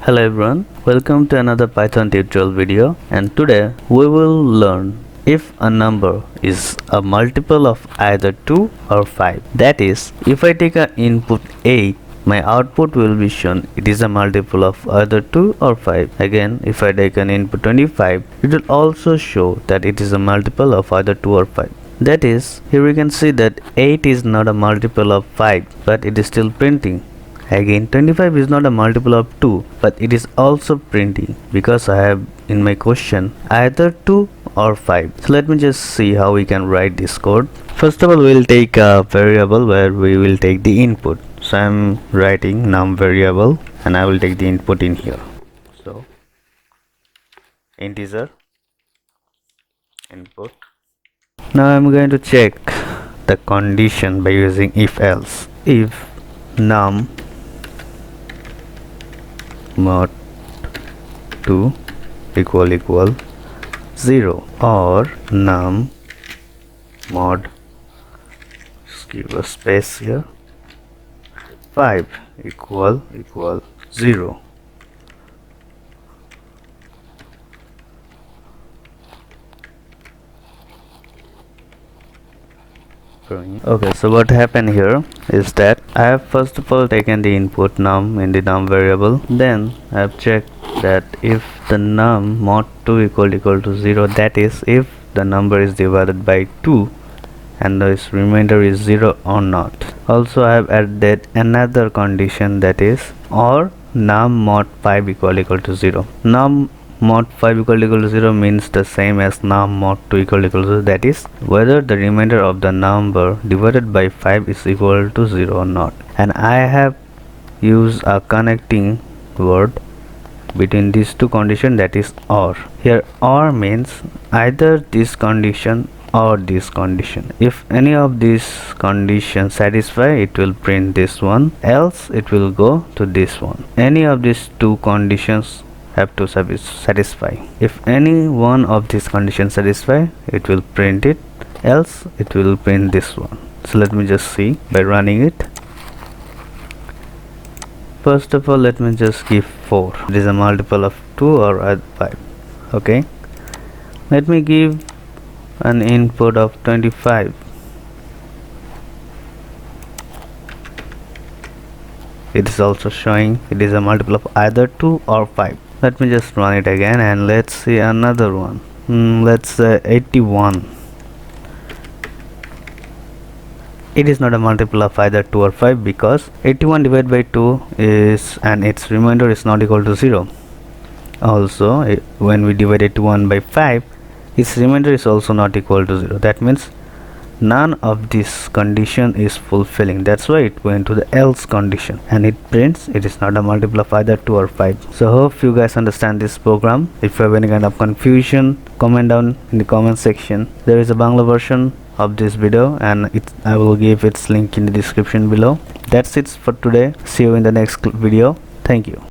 Hello everyone, welcome to another Python tutorial video, and today we will learn if a number is a multiple of either 2 or 5. That is, if I take an input 8, my output will be shown it is a multiple of either 2 or 5. Again, if I take an input 25, it will also show that it is a multiple of either 2 or 5. That is, here we can see that 8 is not a multiple of 5, but it is still printing. Again, 25 is not a multiple of 2, but it is also printing because I have in my question either 2 or 5. So let me just see how we can write this code. First of all, we will take a variable where we will take the input. So I am writing num variable and I will take the input in here. So integer input. Now I am going to check the condition by using if else. If num mod 2 equal 0 or num mod, just give a space here, 5 equal 0. Okay, so what happened here is that I have first of all taken the input num in the num variable, then I have checked that if the num mod 2 equal to 0, that is if the number is divided by 2 and this remainder is 0 or not. Also I have added another condition, that is or num mod 5 equal to 0. Num mod 5 equal to 0 means the same as num mod 2 equal to 0, that is whether the remainder of the number divided by 5 is equal to 0 or not. And I have used a connecting word between these two conditions, that is or. Here or means either this condition or this condition. If any of these conditions satisfy, it will print this one, else it will go to this one. Any of these two conditions have to satisfy. If any one of these conditions satisfy, it will print it, else it will print this one. So let me just see by running it. First of all, let me just give 4. It is a multiple of 2 or 5. Okay, let me give an input of 25. It is also showing it is a multiple of either 2 or 5. Let me just run it again and let's see another one. Let's say 81. It is not a multiple of either 2 or 5 because 81 divided by 2 is, and its remainder is not equal to 0. Also, when we divide 81 by 5, its remainder is also not equal to 0. That means none of this condition is fulfilling. That's why it went to the else condition and it prints it is not a multiple of either 2 or 5. So hope you guys understand this program. If you have any kind of confusion, comment down in the comment section. There is a Bangla version of this video and I will give its link in the description below. That's it for today. See you in the next video. Thank you.